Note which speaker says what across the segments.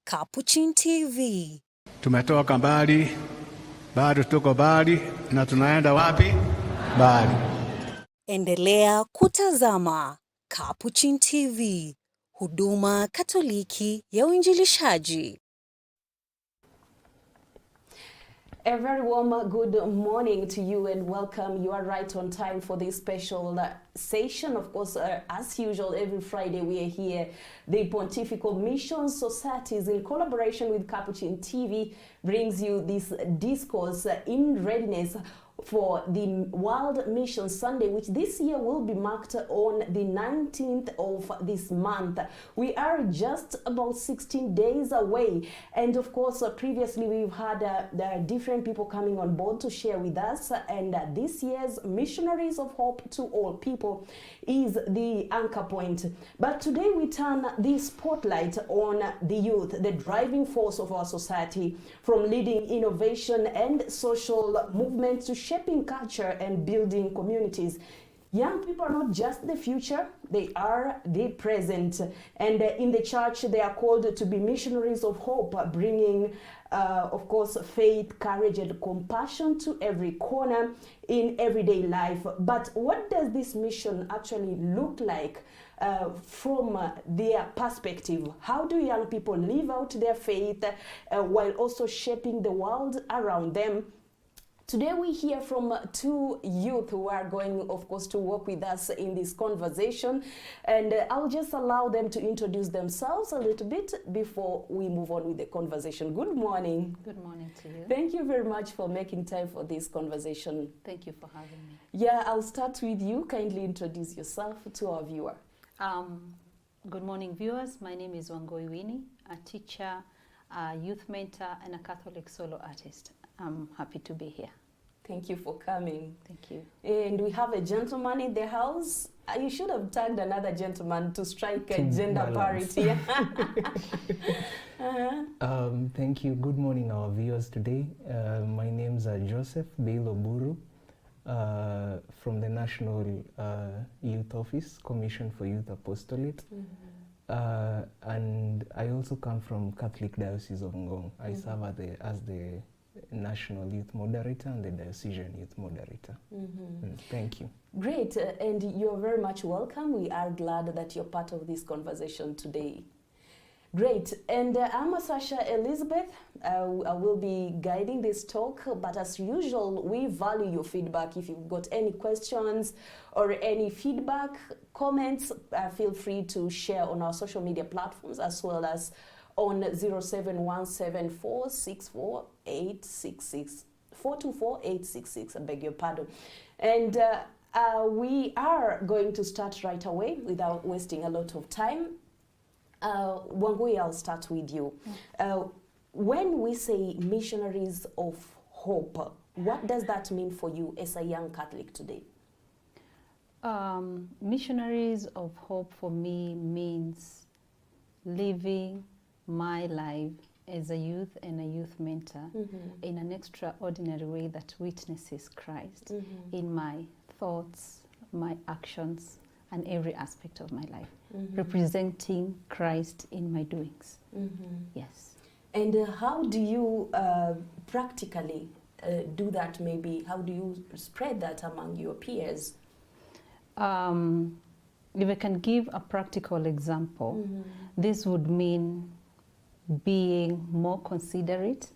Speaker 1: Capuchin TV.
Speaker 2: Tumetoka mbali, bado tuko mbali na tunaenda wapi? Mbali.
Speaker 1: Endelea kutazama Capuchin TV, huduma Katoliki ya uinjilishaji.
Speaker 3: A very warm good morning to you and welcome. You are right on time for this special session. Of course, as usual, every Friday we are here. The Pontifical Mission Societies, in collaboration with Capuchin TV, brings you this discourse in readiness for the World Mission Sunday, which this year will be marked on the 19th of this month. We are just about 16 days away. And of course, previously we've had different people coming on board to share with us. And this year's Missionaries of Hope to All People is the anchor point. But today we turn the spotlight on the youth, the driving force of our society, from leading innovation and social movements to shaping culture and building communities. Young people are not just the future, they are the present. And in the church, they are called to be missionaries of hope, bringing, of course, faith, courage, and compassion to every corner in everyday life. But what does this mission actually look like from their perspective? How do young people live out their faith while also shaping the world around them? Today we hear from two youth who are going, of course, to work with us in this conversation. And I'll just allow them to introduce themselves a little bit before we move on with the conversation. Good morning.
Speaker 4: Good morning to you.
Speaker 3: Thank you very much for making time for this conversation.
Speaker 4: Thank you for having me.
Speaker 3: Yeah, I'll start with you. Kindly introduce yourself to our viewer.
Speaker 4: Good morning, viewers. My name is Wangoi Winnie, a teacher, a youth mentor, and a Catholic solo artist. I'm happy to be here.
Speaker 3: Thank you for coming.
Speaker 4: Thank you.
Speaker 3: And we have a gentleman in the house. You should have tagged another gentleman to strike a gender parity.
Speaker 5: Thank you. Good morning, our viewers today. My name is Joseph Bailo Buru from the National Youth Office, Commission for Youth Apostolate. And I also come from Catholic Diocese of Ngong. I serve as the National Youth Moderator and the Diocesan Youth Moderator. Thank you.
Speaker 3: Great, and you're very much welcome. We are glad that you're part of this conversation today. Great, and I'm Sasha Elizabeth. I will be guiding this talk, but as usual, we value your feedback. If you've got any questions or any feedback, comments, feel free to share on our social media platforms as well as on 07174648666, 424866, I beg your pardon. And we are going to start right away without wasting a lot of time. Wangui, I'll start with you. When we say missionaries of hope, what does that mean for you as a young Catholic today?
Speaker 4: Missionaries of hope for me means living my life as a youth and a youth mentor in an extraordinary way that witnesses Christ in my thoughts, my actions, and every aspect of my life, representing Christ in my doings. Yes.
Speaker 3: And how do you practically do that? Maybe how do you spread that among your peers?
Speaker 4: If I can give a practical example, this would mean being more considerate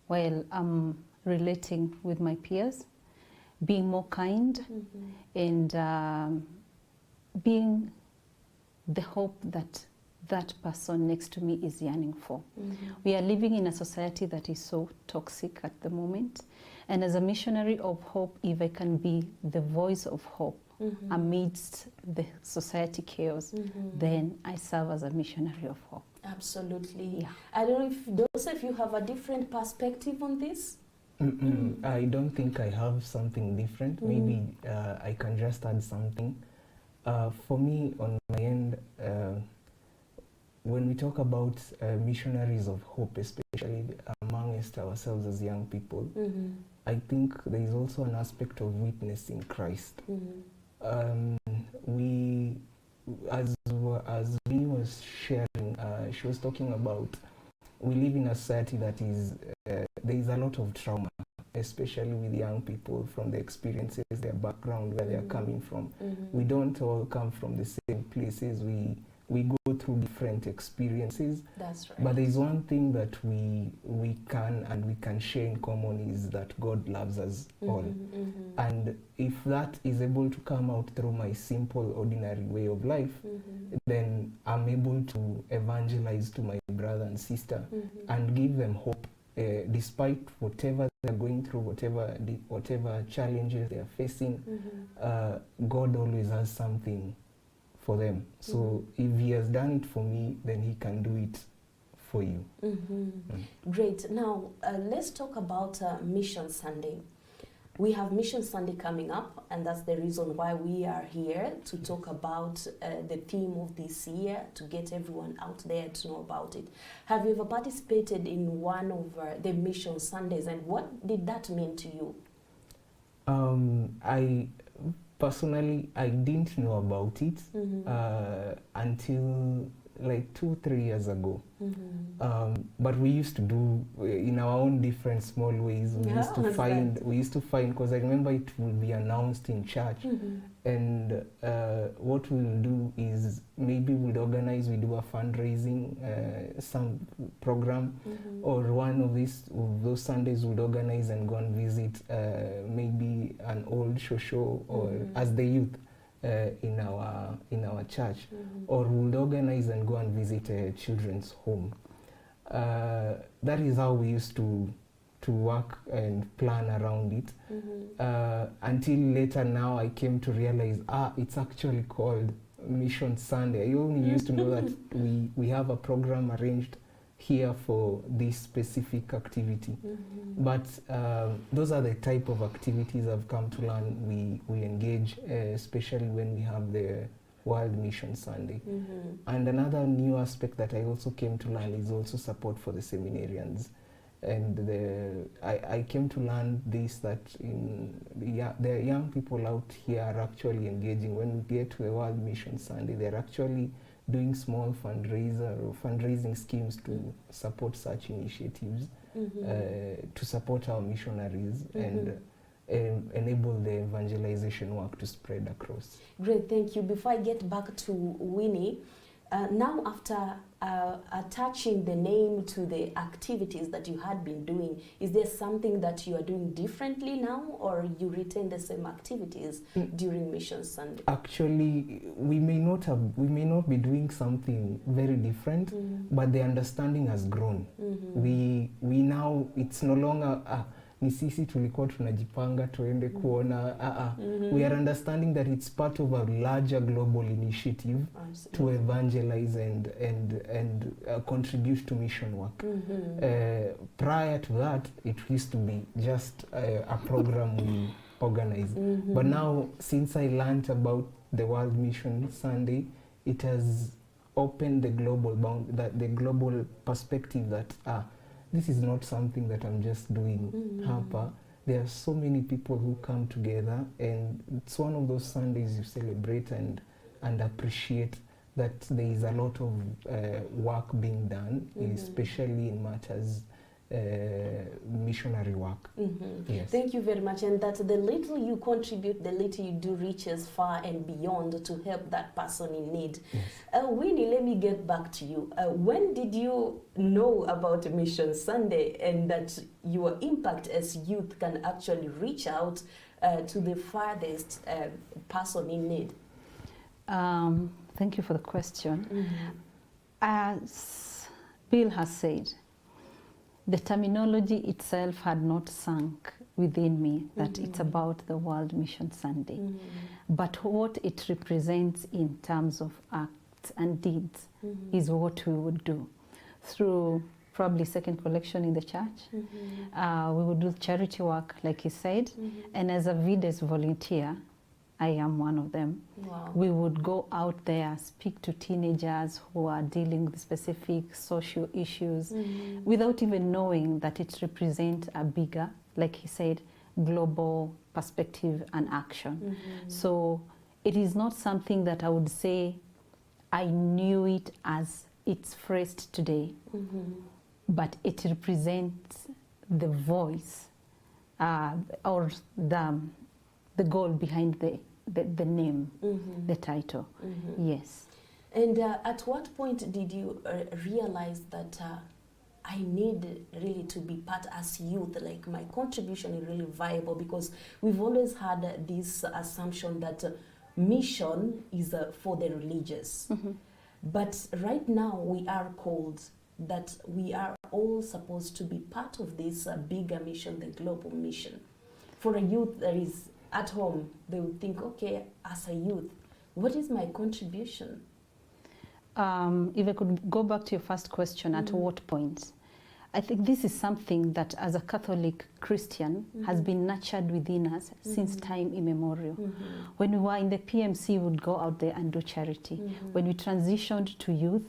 Speaker 4: while I'm relating with my peers, being more kind, and being the hope that that person next to me is yearning for. We are living in a society that is so toxic at the moment, and as a missionary of hope, if I can be the voice of hope amidst the society chaos, then I serve as a missionary of hope.
Speaker 3: Absolutely.
Speaker 4: Yeah.
Speaker 3: I don't know if, Joseph, you have a different perspective on this?
Speaker 5: I don't think I have something different. Maybe I can just add something. For me, on my end, when we talk about missionaries of hope, especially amongst ourselves as young people, I think there is also an aspect of witnessing Christ. As we was sharing, she was talking about we live in a society that is, there is a lot of trauma, especially with young people, from the experiences, their background, where they're coming from. We don't all come from the same places. We go through different experiences.
Speaker 3: That's right.
Speaker 5: But there is one thing that we can share in common, is that God loves us all. And if that is able to come out through my simple, ordinary way of life, then I'm able to evangelize to my brother and sister and give them hope, despite whatever they're going through, whatever challenges they're facing. God always has something for them. So if he has done it for me, then he can do it for you.
Speaker 3: Great. Now, let's talk about Mission Sunday. We have Mission Sunday coming up, and that's the reason why we are here, to talk about the theme of this year, to get everyone out there to know about it. Have you ever participated in one of the Mission Sundays, and what did that mean to you?
Speaker 5: Personally, I didn't know about it until like 2-3 years ago. But we used to do in our own different small ways. We used to find, because I remember it would be announced in church, and what we'll do is maybe we do a fundraising, some program, or one of those Sundays we'd organize and go and visit maybe an old show or as the youth in our church, or we'll organize and go and visit a children's home. That is how we used to work and plan around it, until later now I came to realize, it's actually called Mission Sunday. I only used to know that we have a program arranged here for this specific activity. But those are the type of activities I've come to learn we engage, especially when we have the World Mission Sunday. And another new aspect that I also came to learn is also support for the seminarians. And I came to learn this, that the young people out here are actually engaging. When we get to the World Mission Sunday, they're actually doing small fundraising schemes to support such initiatives, to support our missionaries and enable the evangelization work to spread across.
Speaker 3: Great, thank you. Before I get back to Winnie, now after attaching the name to the activities that you had been doing, is there something that you are doing differently now, or you retain the same activities during Mission Sunday?
Speaker 5: Actually, we may not be doing something very different, but the understanding has grown. We now, it's no longer ni sisi tulikuwa tunajipanga tuende kuona. We are understanding that it's part of a larger global initiative to evangelize and contribute to mission work. Prior to that, it used to be just a program we organize. But now, since I learned about the World Mission Sunday, it has opened the global perspective that this is not something that I'm just doing hapa. There are so many people who come together, and it's one of those Sundays you celebrate and appreciate that there is a lot of work being done, especially in matters missionary work. Yes.
Speaker 3: Thank you very much. And that the little you contribute, the little you do reaches far and beyond to help that person in need.
Speaker 5: Yes.
Speaker 3: Winnie, let me get back to you. When did you know about Mission Sunday, and that your impact as youth can actually reach out to the farthest person in need?
Speaker 4: Thank you for the question. As Bill has said, the terminology itself had not sunk within me that it's about the World Mission Sunday. But what it represents in terms of acts and deeds is what we would do. Through probably second collection in the church, we would do charity work, like he said, and as a VIDES volunteer, I am one of them.
Speaker 3: Wow.
Speaker 4: We would go out there, speak to teenagers who are dealing with specific social issues without even knowing that it represents a bigger, like he said, global perspective and action. So it is not something that I would say I knew it as it's phrased today. but it represents the voice or the goal behind the name, the title. Yes.
Speaker 3: And at what point did you realize that I need really to be part as youth, like my contribution is really viable? Because we've always had this assumption that mission is for the religious. But right now we are called that we are all supposed to be part of this bigger mission, the global mission. For a youth that is at home, they would think, okay, as a youth, what is my contribution?
Speaker 4: If I could go back to your first question, at what point? I think this is something that as a Catholic Christian has been nurtured within us since time immemorial. When we were in the PMC, we would go out there and do charity. When we transitioned to youth,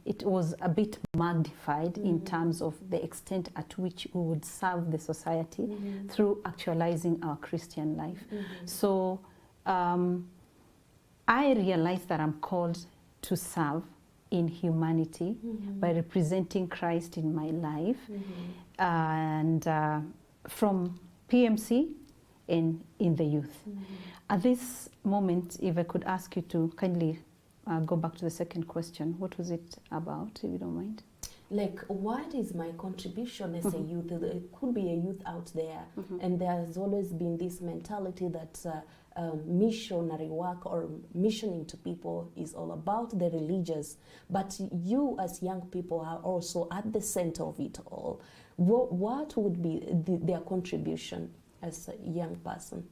Speaker 4: it was a bit magnified in terms of the extent at which we would serve the society through actualizing our Christian life. So I realized that I'm called to serve in humanity by representing Christ in my life, and from PMC and in the youth. At this moment, if I could ask you to kindly go back to the second question, what was it about, if you don't mind?
Speaker 3: Like, what is my contribution as a youth? There could be a youth out there, and there's always been this mentality that missionary work or missioning to people is all about the religious, but you as young people are also at the center of it all. What would be their contribution as a young person?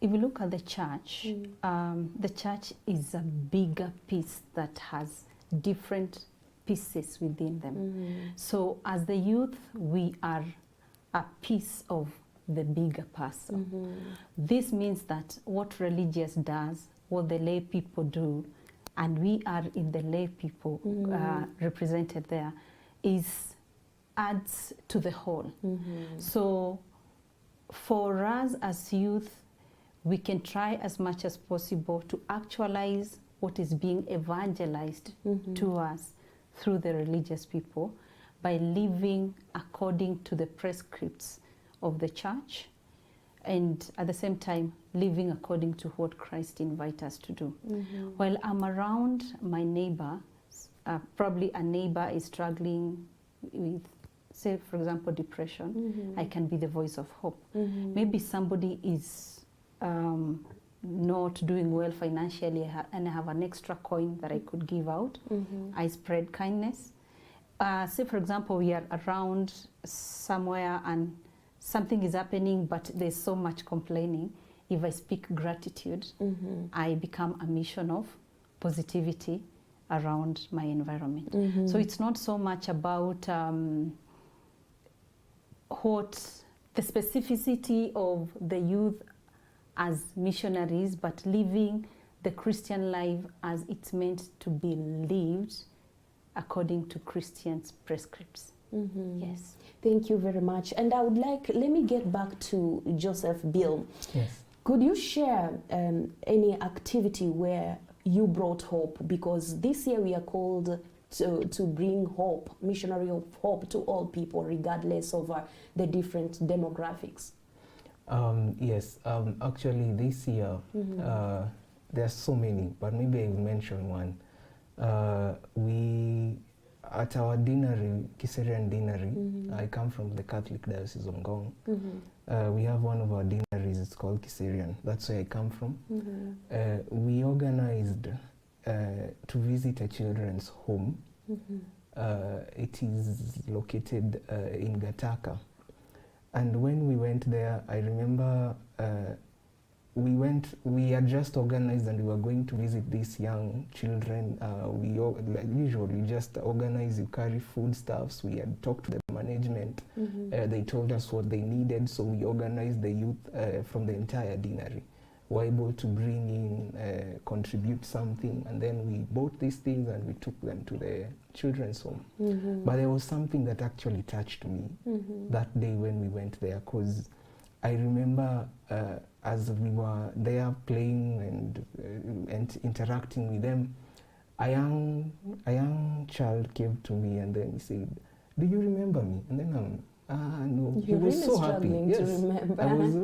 Speaker 4: If you look at the church is a bigger piece that has different pieces within them. So as the youth, we are a piece of the bigger puzzle. This means that what religious does, what the lay people do, and we are in the lay people represented there, adds to the whole. So for us as youth, we can try as much as possible to actualize what is being evangelized to us through the religious people by living according to the prescripts of the church, and at the same time living according to what Christ invites us to do. While I'm around my neighbor, probably a neighbor is struggling with, say for example, depression, I can be the voice of hope. Maybe somebody is not doing well financially and I have an extra coin that I could give out. I spread kindness. Say for example, we are around somewhere and something is happening, but there's so much complaining. If I speak gratitude, I become a mission of positivity around my environment. So it's not so much about what the specificity of the youth as missionaries, but living the Christian life as it's meant to be lived according to Christians' prescripts. Yes.
Speaker 3: Thank you very much. And I would like, let me get back to Joseph Bill.
Speaker 5: Yes.
Speaker 3: Could you share any activity where you brought hope? Because this year we are called to bring hope, missionary of hope to all people, regardless of the different demographics.
Speaker 5: Yes, actually this year there's so many, but maybe I will mention one. We, at our deanery, Kiserian deanery, I come from the Catholic Diocese of Ngong. We have one of our deaneries, it's called Kiserian, that's where I come from. We organized to visit a children's home. It is located in Gataka. And when we went there, I remember we had just organized and we were going to visit these young children. Like usually just organize, you carry foodstuffs. We had talked to the management. They told us what they needed, so we organized the youth from the entire deanery. Were able to bring in, contribute something, and then we bought these things and we took them to the children's home. But there was something that actually touched me that day when we went there, because I remember as we were there playing and interacting with them, a young child came to me and then he said, "Do you remember me?" And then no. He
Speaker 3: You're
Speaker 5: was
Speaker 3: really
Speaker 5: so happy.
Speaker 3: struggling
Speaker 5: Yes,
Speaker 3: to remember.
Speaker 5: I was.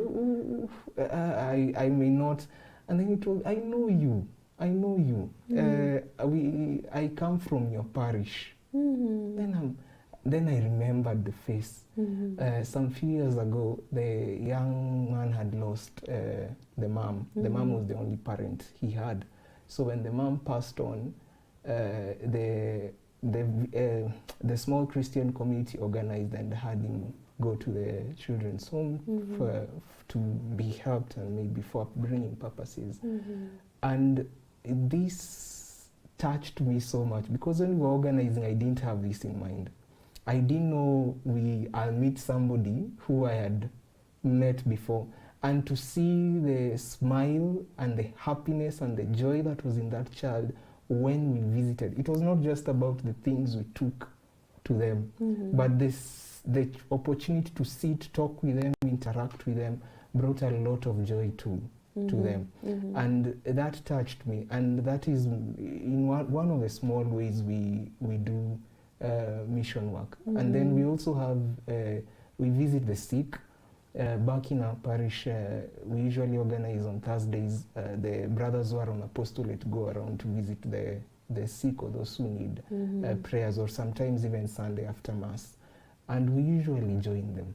Speaker 5: I may not. And then he told, "I know you. I know you. I come from your parish." Then I remembered the face. Some few years ago, the young man had lost the mom. The mom was the only parent he had. So when the mom passed on, the small Christian community organized and had him go to the children's home to be helped and maybe for upbringing purposes. And this touched me so much because when we were organizing, I didn't have this in mind. I didn't know I'll meet somebody who I had met before, and to see the smile and the happiness and the joy that was in that child when we visited. It was not just about the things we took to them, but the opportunity to sit, talk with them, interact with them brought a lot of joy to them. And that touched me, and that is in one of the small ways we do mission work. And then we also have, we visit the sick. Back in our parish, we usually organize on Thursdays, the brothers who are on apostolate go around to visit the sick or those who need prayers, or sometimes even Sunday after Mass. And we usually join them.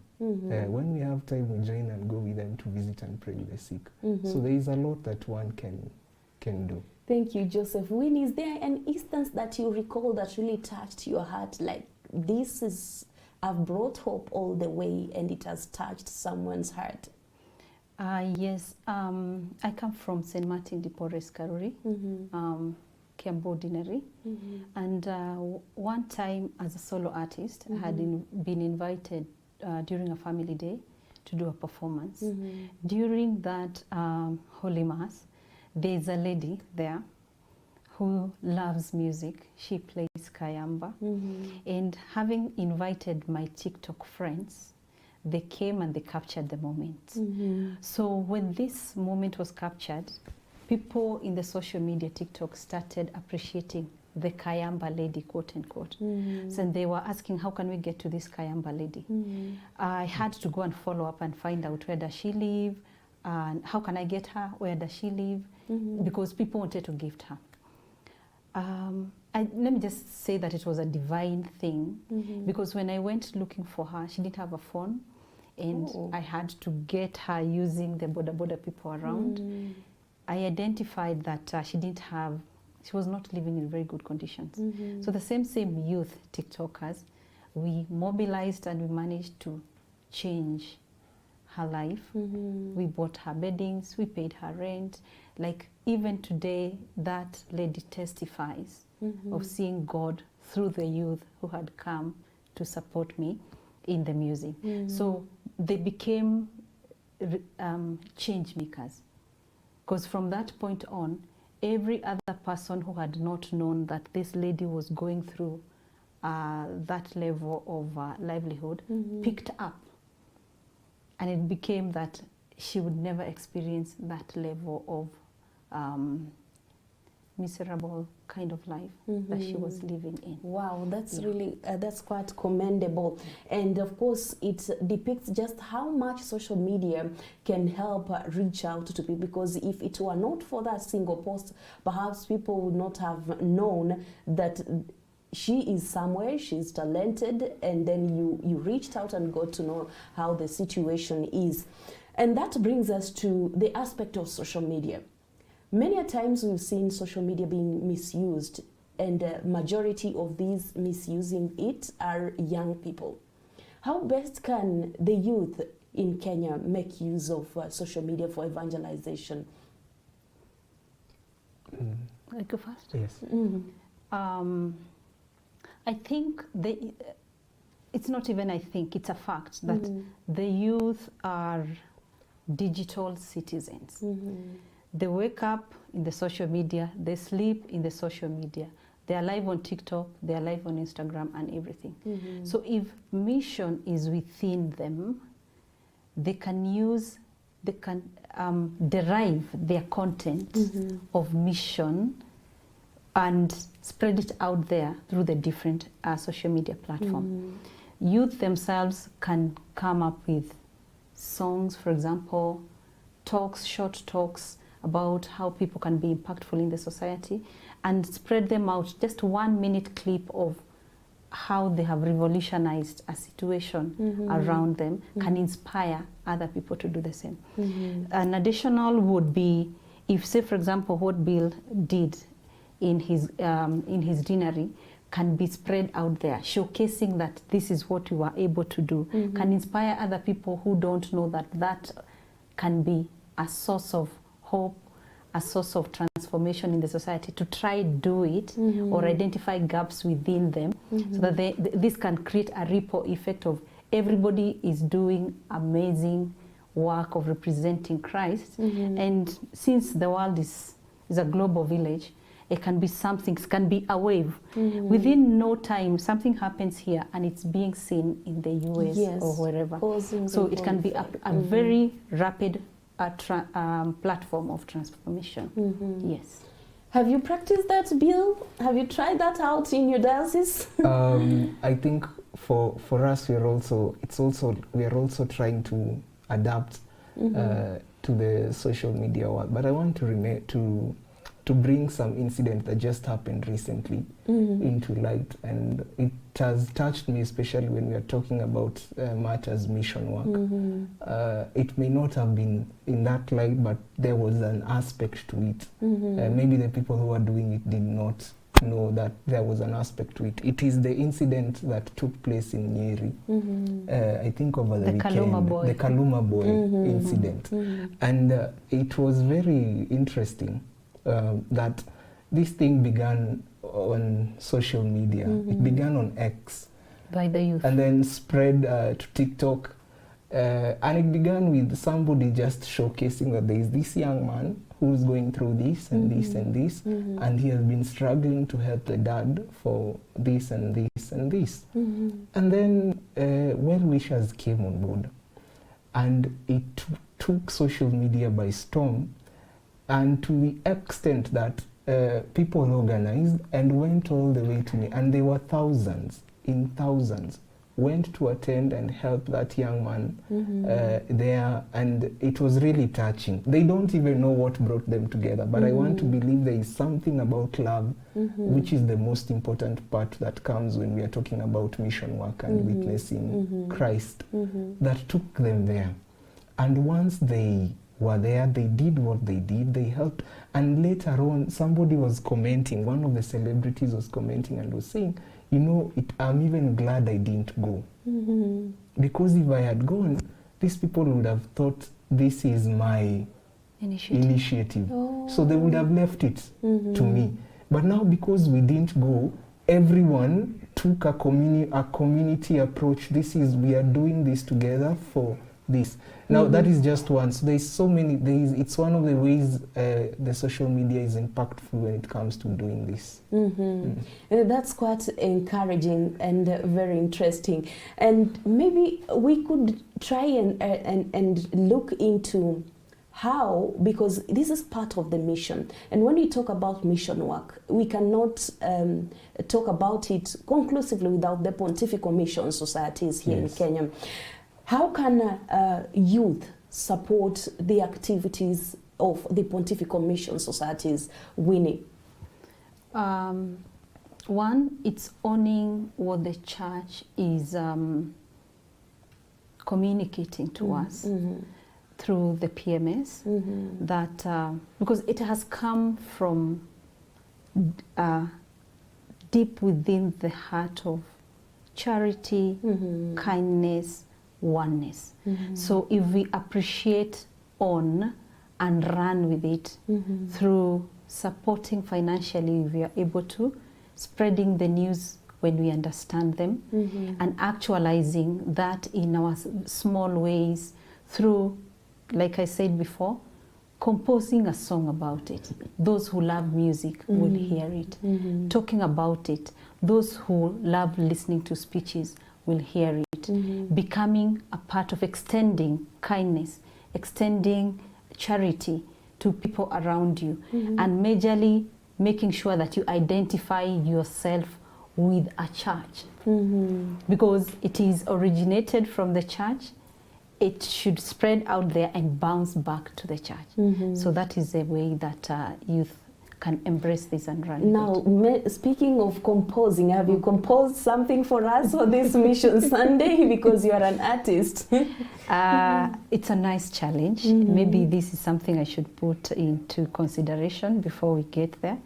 Speaker 5: When we have time, we join and go with them to visit and pray with the sick. So there is a lot that one can do.
Speaker 3: Thank you, Joseph. Winnie, is there an instance that you recall that really touched your heart? Like, this is, I've brought hope all the way and it has touched someone's heart.
Speaker 4: Yes, I come from St. Martin de Porres Karuri, Kiambu Ordinary. And one time as a solo artist, I had been invited during a family day to do a performance. During that Holy Mass, there's a lady there who loves music. She plays kayamba. And having invited my TikTok friends, they came and they captured the moment. So when this moment was captured, people in the social media TikTok started appreciating the kayamba lady, quote unquote. So they were asking, how can we get to this kayamba lady? I had to go and follow up and find out, where does she live? And how can I get her? Where does she live? Because people wanted to gift her. Let me just say that it was a divine thing, because when I went looking for her, she didn't have a phone, and I had to get her using the border people around. I identified that she was not living in very good conditions. So the same youth TikTokers, we mobilized and we managed to change her life. We bought her beddings, we paid her rent. Like, even today, that lady testifies of seeing God through the youth who had come to support me in the music. So they became change makers. Because from that point on, every other person who had not known that this lady was going through that level of livelihood picked up. And it became that she would never experience that level of miserable kind of life that she was living in.
Speaker 3: Wow, that's really, that's quite commendable. And of course, it depicts just how much social media can help reach out to people, because if it were not for that single post, perhaps people would not have known that she is somewhere, she's talented, and then you reached out and got to know how the situation is. And that brings us to the aspect of social media. Many a times we've seen social media being misused, and the majority of these misusing it are young people. How best can the youth in Kenya make use of social media for evangelization?
Speaker 4: I go first?
Speaker 5: Yes.
Speaker 4: I think it's not even I think, it's a fact that the youth are digital citizens. They wake up in the social media, they sleep in the social media, they are live on TikTok, they are live on Instagram and everything. So if mission is within them, they can derive their content of mission and spread it out there through the different social media platforms. Youth themselves can come up with songs, for example, talks, short talks about how people can be impactful in the society, and spread them out. Just 1 minute clip of how they have revolutionized a situation around them can inspire other people to do the same. An additional would be if, say, for example, what Bill did in his deanery can be spread out there, showcasing that this is what you are able to do, can inspire other people who don't know that that can be a source of hope, a source of transformation in the society, to try do it or identify gaps within them, so that this can create a ripple effect of everybody is doing amazing work of representing Christ. And since the world is a global village, it can be something, it can be a wave. Within no time, something happens here and it's being seen in the US or wherever. So it can be a very rapid platform of transformation. Yes.
Speaker 3: Have you practiced that, Bill? Have you tried that out in your diocese?
Speaker 5: I think for us, we are also trying to adapt to the social media world. But I want to bring some incident that just happened recently into light, and it has touched me, especially when we are talking about matters mission work. It may not have been in that light, but there was an aspect to it. Maybe the people who are doing it did not know that there was an aspect to it. It is the incident that took place in Nyeri, I think over the weekend, the Kaluma Boy incident. And it was very interesting that this thing began on social media. It began on X
Speaker 4: by the youth,
Speaker 5: and then spread to TikTok, and it began with somebody just showcasing that there is this young man who's going through this and this and this, and he has been struggling to help the dad for this and this and this. And then well-wishers came on board, and it took social media by storm, and to the extent that people organized and went all the way to me, and there were thousands went to attend and help that young man there, and it was really touching. They don't even know what brought them together, but I want to believe there is something about love, which is the most important part that comes when we are talking about mission work and witnessing Christ, that took them there. And once they were there, they did what they did, they helped, and later on somebody was commenting, one of the celebrities was commenting and was saying, you know, I'm even glad I didn't go. Because if I had gone, these people would have thought this is my initiative. So they would have left it to me. But now, because we didn't go, everyone took a community approach. We are doing this together for this. Now that is just one. So there's so many. It's one of the ways the social media is impactful when it comes to doing this.
Speaker 3: That's quite encouraging and very interesting. And maybe we could try and look into how, because this is part of the mission. And when we talk about mission work, we cannot talk about it conclusively without the Pontifical Mission Societies here in Kenya. How can youth support the activities of the Pontifical Mission Societies, Winnie?
Speaker 4: One, it's owning what the church is communicating to us through the PMS, that because it has come from deep within the heart of charity, kindness, oneness. So if we appreciate, own, and run with it through supporting financially, we are able to, spreading the news when we understand them, and actualizing that in our small ways through, like I said before, composing a song about it. Those who love music will hear it. Talking about it. Those who love listening to speeches will hear it. Becoming a part of extending kindness, extending charity to people around you, and majorly making sure that you identify yourself with a church. Because it is originated from the church, it should spread out there and bounce back to the church. So that is a way that youth can embrace this and run.
Speaker 3: Now, speaking of composing, have you composed something for us for this Mission Sunday? Because you are an artist.
Speaker 4: It's a nice challenge. Maybe this is something I should put into consideration before we get there.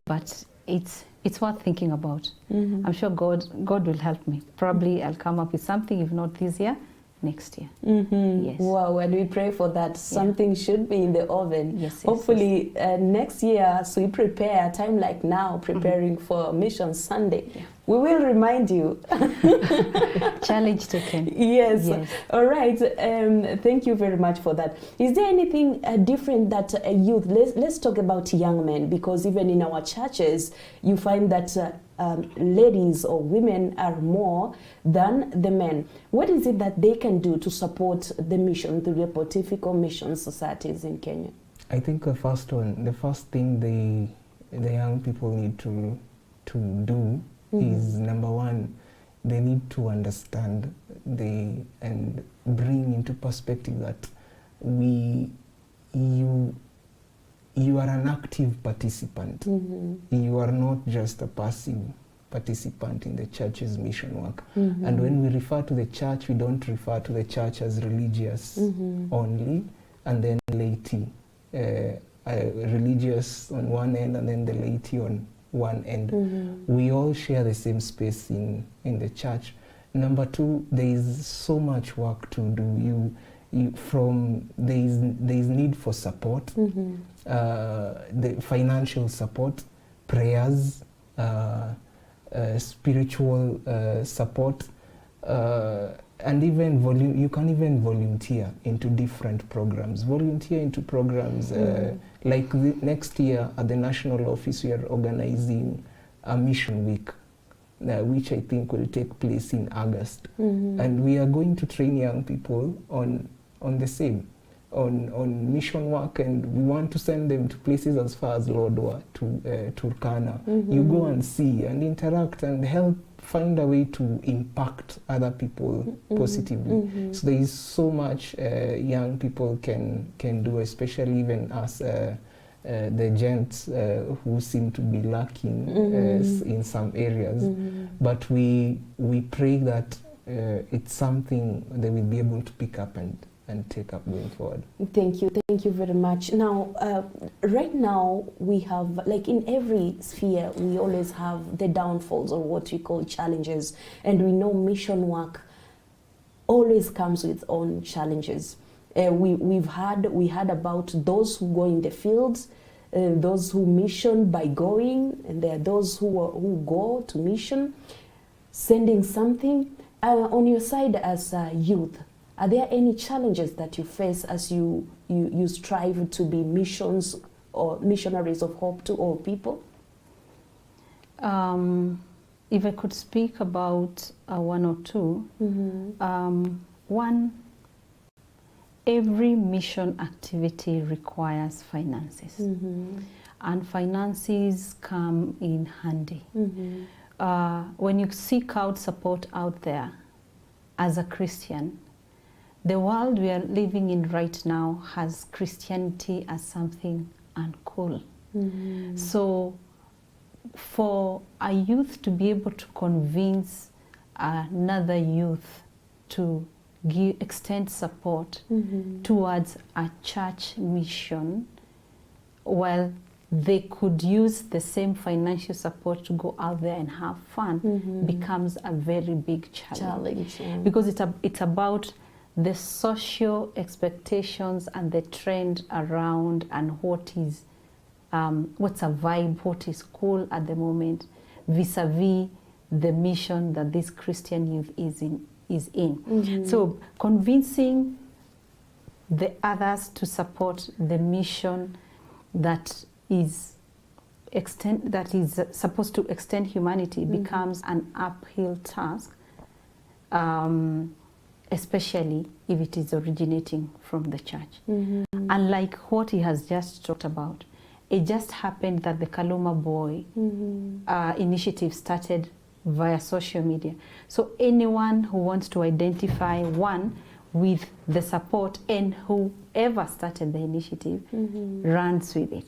Speaker 4: But it's worth thinking about. I'm sure God will help me. Probably I'll come up with something, if not this year, next year. Yes.
Speaker 3: Wow, and we pray for that. Something should be in the oven.
Speaker 4: Yes,
Speaker 3: Hopefully next year, as we prepare, a time like now, preparing for Mission Sunday, we will remind you.
Speaker 4: Challenge taken.
Speaker 3: Yes.
Speaker 4: Yes.
Speaker 3: All right. Thank you very much for that. Is there anything different that youth, let's talk about young men, because even in our churches, you find that ladies or women are more than the men. What is it that they can do to support the mission, the Pontifical Mission Societies in Kenya?
Speaker 5: I think the first thing the young people need to do is, number one, they need to understand and bring into perspective that you are an active participant. You are not just a passive participant in the church's mission work. And when we refer to the church, we don't refer to the church as religious only, and then laity. Religious on one end and then the laity on one end. We all share the same space in the church. Number two, there is so much work to do. There is need for support, the financial support, prayers, spiritual support, and even you can even volunteer into different programs. Volunteer into programs like next year at the national office, we are organizing a mission week, which I think will take place in August, and we are going to train young people on the same, on mission work, and we want to send them to places as far as Lodwar, to Turkana. You go and see and interact and help find a way to impact other people positively. So there is so much young people can do, especially even us, the gents who seem to be lacking in some areas. But we pray that it's something they will be able to pick up and take up going forward.
Speaker 3: Thank you very much. Now, right now we have, like in every sphere, we always have the downfalls, or what we call challenges, and we know mission work always comes with own challenges. We had about those who go in the fields, those who mission by going, and there are those who go to mission, sending something. On your side as a youth, are there any challenges that you face as you strive to be missions or missionaries of hope to all people?
Speaker 4: If I could speak about one or two. One, every mission activity requires finances, and finances come in handy. When you seek out support out there as a Christian, the world we are living in right now has Christianity as something uncool. So for a youth to be able to convince another youth to extend support towards a church mission, well, they could use the same financial support to go out there and have fun, becomes a very big challenge. Because it's about the social expectations and the trend around, and what is what's a vibe, what is cool at the moment, vis-a-vis the mission that this Christian youth is in. So convincing the others to support the mission that is supposed to extend humanity becomes an uphill task, especially if it is originating from the church. Unlike what he has just talked about, It just happened that the Kaluma Boy initiative started via social media. So anyone who wants to identify one with the support, and whoever started the initiative runs with it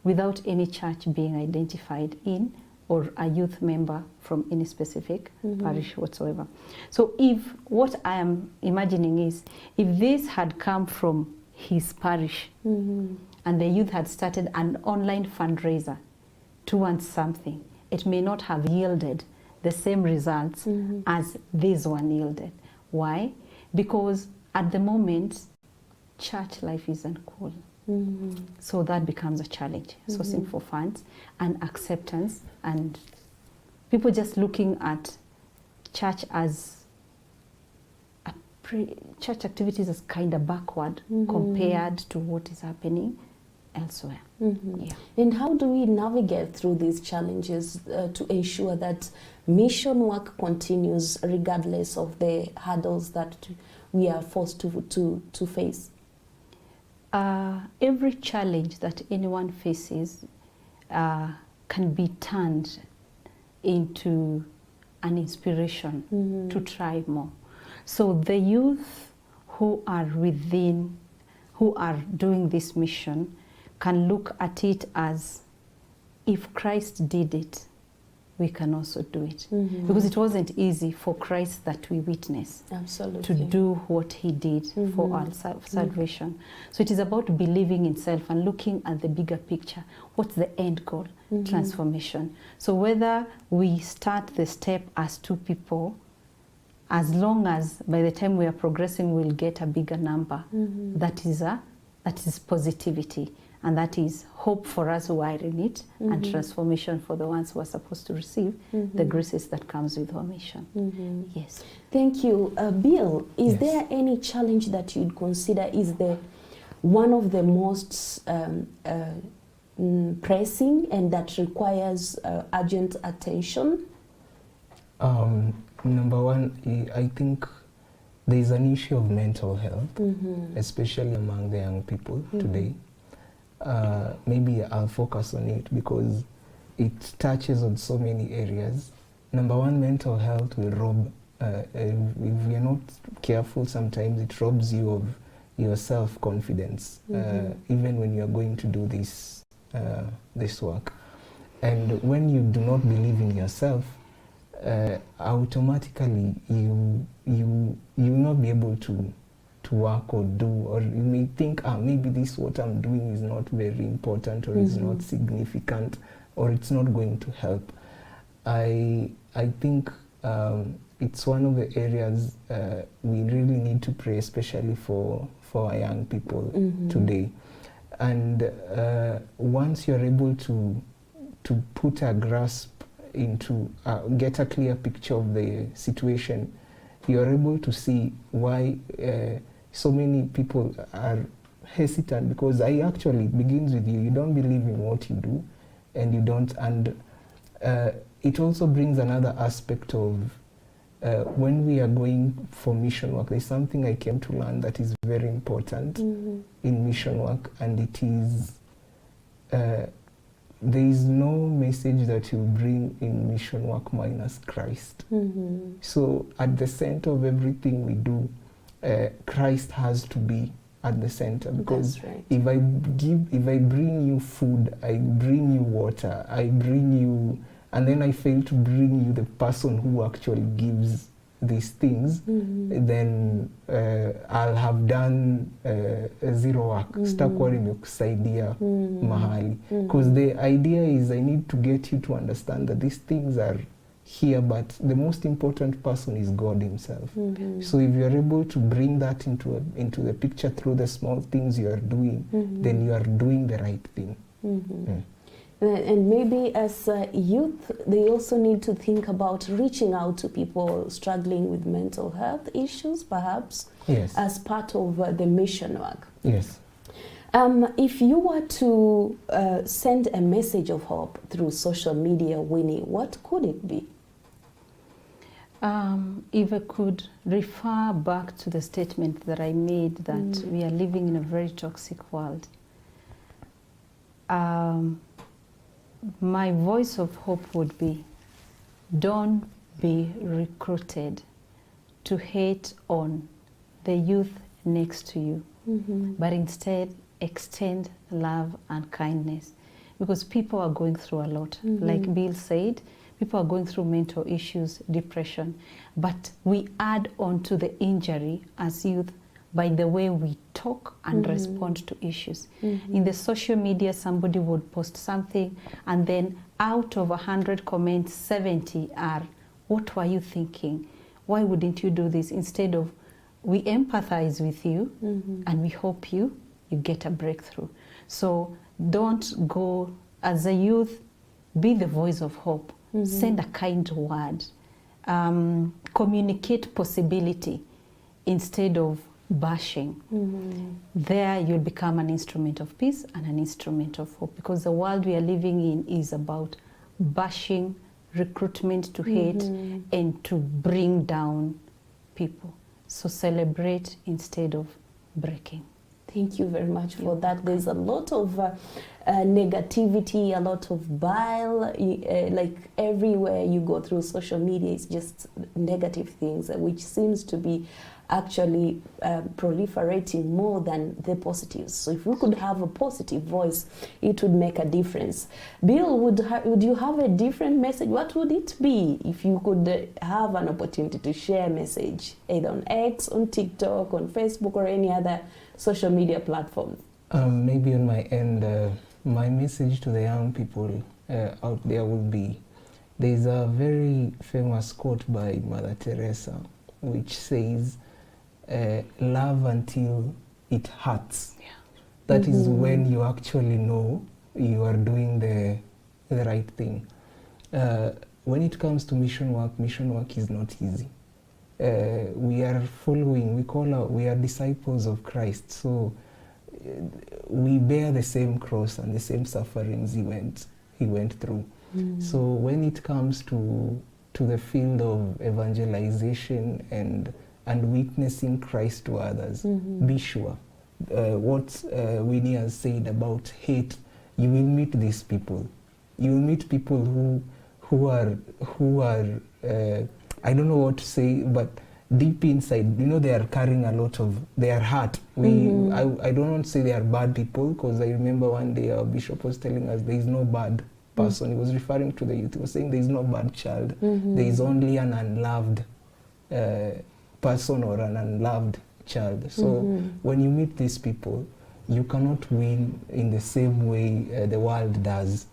Speaker 4: without any church being identified in, or a youth member from any specific parish whatsoever. So if what I am imagining is, if this had come from his parish and the youth had started an online fundraiser towards something, it may not have yielded the same results as this one yielded. Why? Because at the moment, church life isn't cool. So that becomes a challenge, sourcing for funds and acceptance, and people just looking at church as church activities as kind of backward compared to what is happening elsewhere. Yeah.
Speaker 3: And how do we navigate through these challenges to ensure that mission work continues regardless of the hurdles that we are forced to face?
Speaker 4: Every challenge that anyone faces can be turned into an inspiration to try more. So the youth who are doing this mission can look at it as, if Christ did it, we can also do it. Because it wasn't easy for Christ that we witness to do what he did for our salvation. So it is about believing in self and looking at the bigger picture. What's the end goal? Transformation. So whether we start the step as 2 people, as long as by the time we are progressing we'll get a bigger number, that is positivity. And that is hope for us who are in it, and transformation for the ones who are supposed to receive the graces that comes with our mission. Yes.
Speaker 3: Thank you. Bill, is there any challenge that you'd consider is one of the most pressing and that requires urgent attention?
Speaker 5: Number one, I think there is an issue of mental health, especially among the young people today. Maybe I'll focus on it because it touches on so many areas. Number one, mental health will rob, if you're not careful, sometimes it robs you of your self-confidence, even when you're going to do this work. And when you do not believe in yourself, automatically you will not be able to work or do, or you may think, maybe this what I'm doing is not very important, or is not significant, or it's not going to help. I think it's one of the areas we really need to pray, especially for our young people today. And once you're able to put a grasp into, get a clear picture of the situation, you're able to see why so many people are hesitant, because it begins with you. You don't believe in what you do, and you don't, and it also brings another aspect of when we are going for mission work, there's something I came to learn that is very important in mission work, and it is there is no message that you bring in mission work minus Christ. So at the center of everything we do, Christ has to be at the center, because if I bring you food, I bring you water, I bring you, and then I fail to bring you the person who actually gives these things, then I'll have done zero work. Sitakuwa nimekusaidia mahali. Because the idea is I need to get you to understand that these things are here, but the most important person is God himself. So if you're able to bring that into the picture through the small things you are doing, then you are doing the right thing.
Speaker 3: And maybe as youth, they also need to think about reaching out to people struggling with mental health issues, perhaps, as part of the mission work.
Speaker 5: Yes.
Speaker 3: If you were to send a message of hope through social media, Winnie, what could it be?
Speaker 4: If I could refer back to the statement that I made, that we are living in a very toxic world, My voice of hope would be, don't be recruited to hate on the youth next to you, but instead extend love and kindness, because people are going through a lot. Like Bill said, people are going through mental issues, depression, but we add on to the injury as youth by the way we talk and respond to issues. In the social media, somebody would post something, and then out of 100 comments, 70 are, what were you thinking? Why wouldn't you do this? Instead of, we empathize with you and we hope you get a breakthrough. So don't go, as a youth, be the voice of hope. Send a kind word. Communicate possibility instead of bashing. There you'll become an instrument of peace and an instrument of hope, because the world we are living in is about bashing, recruitment to hate, and to bring down people. So celebrate instead of breaking.
Speaker 3: Thank you very much for that. There's a lot of negativity, a lot of bile, like everywhere you go through social media, it's just negative things, which seems to be actually proliferating more than the positives. So if we could have a positive voice, it would make a difference. Bill, would you have a different message? What would it be if you could have an opportunity to share a message, either on X, on TikTok, on Facebook, or any other social media platform?
Speaker 5: Maybe on my end, my message to the young people out there would be, there's a very famous quote by Mother Teresa, which says, love until it hurts. Yeah. That is when you actually know you are doing the right thing. When it comes to mission work is not easy. We are following, we are disciples of Christ, so we bear the same cross and the same sufferings he went through. So when it comes to the field of evangelization and witnessing Christ to others, be sure what Winnie has said about hate, you will meet these people. You will meet people who are I don't know what to say, but deep inside, they are carrying a lot of their heart. I don't want to say they are bad people, because I remember one day our bishop was telling us there is no bad person. He was referring to the youth. He was saying there is no bad child. There is only an unloved person or an unloved child. So when you meet these people, you cannot win in the same way the world does.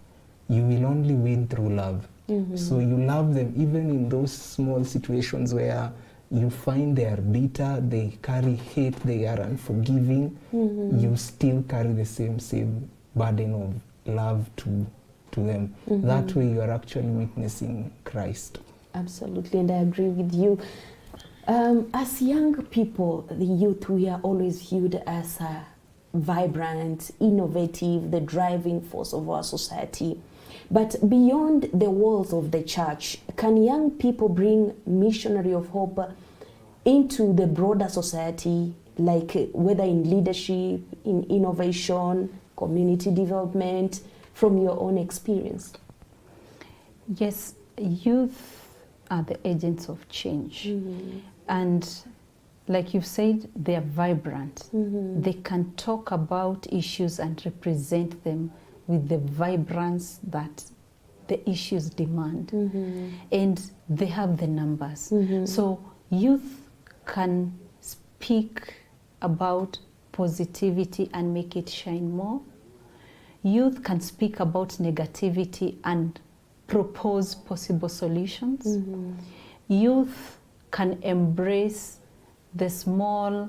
Speaker 5: You will only win through love. So you love them even in those small situations where you find they are bitter, they carry hate, they are unforgiving. You still carry the same burden of love to them. That way you are actually witnessing Christ.
Speaker 3: Absolutely, and I agree with you. As young people, the youth, we are always viewed as vibrant, innovative, the driving force of our society. But beyond the walls of the church, can young people bring missionary of hope into the broader society, like whether in leadership, in innovation, community development, from your own experience?
Speaker 4: Yes, youth are the agents of change. And like you've said, they are vibrant. They can talk about issues and represent them with the vibrance that the issues demand. And they have the numbers. So youth can speak about positivity and make it shine more. Youth can speak about negativity and propose possible solutions. Youth can embrace the small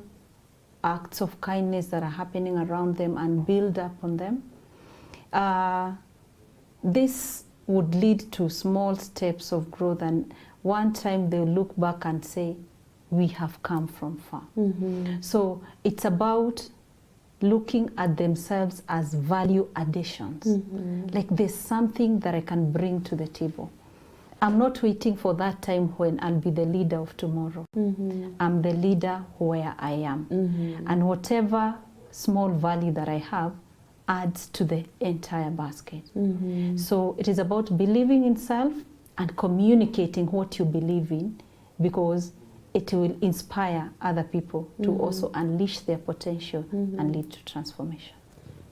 Speaker 4: acts of kindness that are happening around them and build up on them. This would lead to small steps of growth, and one time they'll look back and say, we have come from far. So it's about looking at themselves as value additions. Like there's something that I can bring to the table. I'm not waiting for that time when I'll be the leader of tomorrow. I'm the leader where I am. And whatever small value that I have, adds to the entire basket. So it is about believing in self and communicating what you believe in, because it will inspire other people to also unleash their potential and lead to transformation.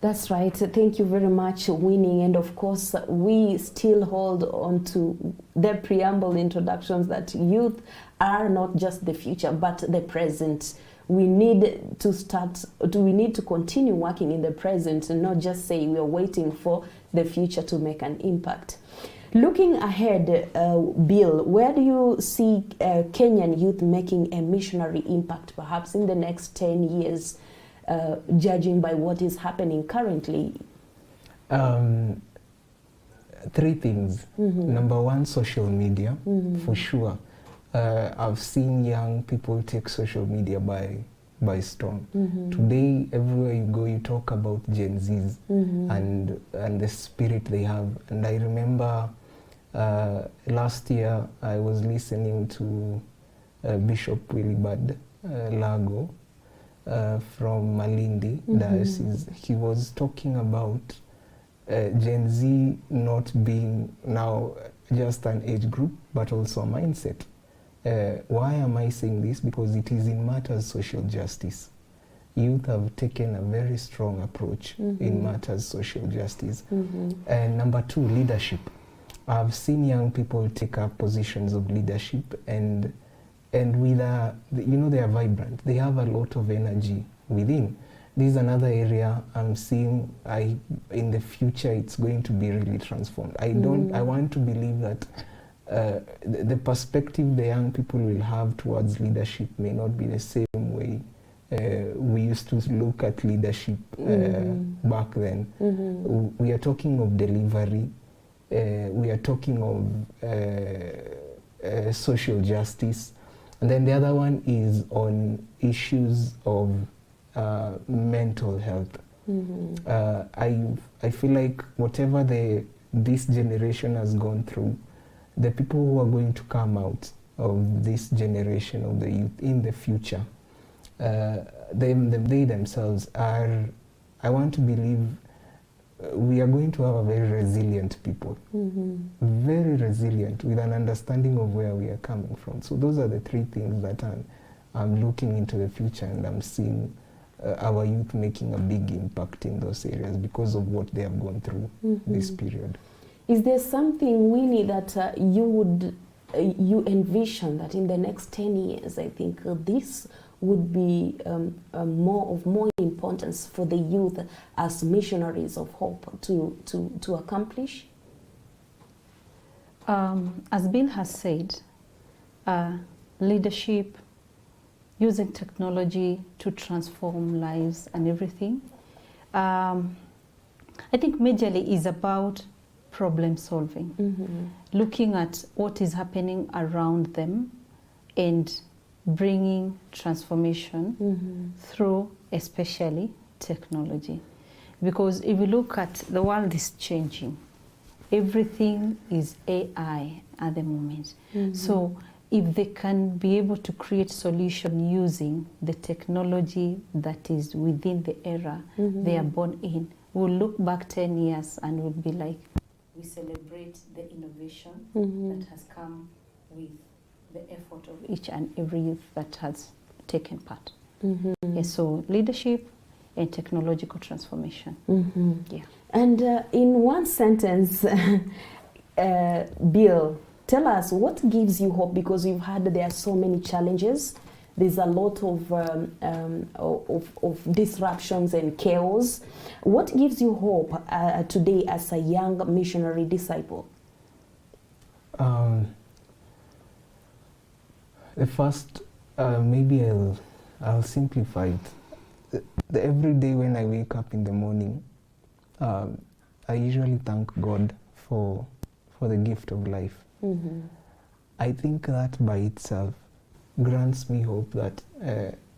Speaker 3: That's right. Thank you very much, Winnie. And of course, we still hold on to the preamble introductions that youth are not just the future, but the present. We need to continue working in the present and not just say we are waiting for the future to make an impact. Looking ahead, Bill, where do you see Kenyan youth making a missionary impact, perhaps in the next 10 years, judging by what is happening currently?
Speaker 5: 3 things. Number 1, social media, for sure. I've seen young people take social media by storm. Today, everywhere you go, you talk about Gen Zs and the spirit they have. And I remember last year I was listening to Bishop Willibald Lago from Malindi Diocese. He was talking about Gen Z not being now just an age group, but also a mindset. Why am I saying this? Because it is in matters social justice. Youth have taken a very strong approach in matters social justice. And number 2, leadership. I've seen young people take up positions of leadership, and with they are vibrant. They have a lot of energy within. This is another area I'm seeing. In the future, it's going to be really transformed. I want to believe that the perspective the young people will have towards leadership may not be the same way we used to look at leadership back then. We are talking of delivery. We are talking of social justice. And then the other one is on issues of mental health. I feel like whatever this generation has gone through, the people who are going to come out of this generation of the youth in the future, they themselves are, I want to believe, we are going to have a very resilient people, very resilient, with an understanding of where we are coming from. So those are the 3 things that I'm looking into the future, and I'm seeing our youth making a big impact in those areas because of what they have gone through this period.
Speaker 3: Is there something, Winnie, that you envision that in the next 10 years, I think this would be more importance for the youth as missionaries of hope to accomplish?
Speaker 4: As Bill has said, leadership, using technology to transform lives and everything, I think majorly is about problem solving, looking at what is happening around them and bringing transformation through especially technology. Because if you look at the world is changing, everything is AI at the moment. So if they can be able to create solution using the technology that is within the era they are born in, we'll look back 10 years and we'll be like, we celebrate the innovation that has come with the effort of each and every youth that has taken part. Yes, so leadership and technological transformation. Yeah.
Speaker 3: And in one sentence, Bill, tell us what gives you hope, because you've heard there are so many challenges. There's a lot of disruptions and chaos. What gives you hope today as a young missionary disciple?
Speaker 5: The first, maybe I'll simplify it. Every day when I wake up in the morning, I usually thank God for the gift of life. I think that by itself grants me hope that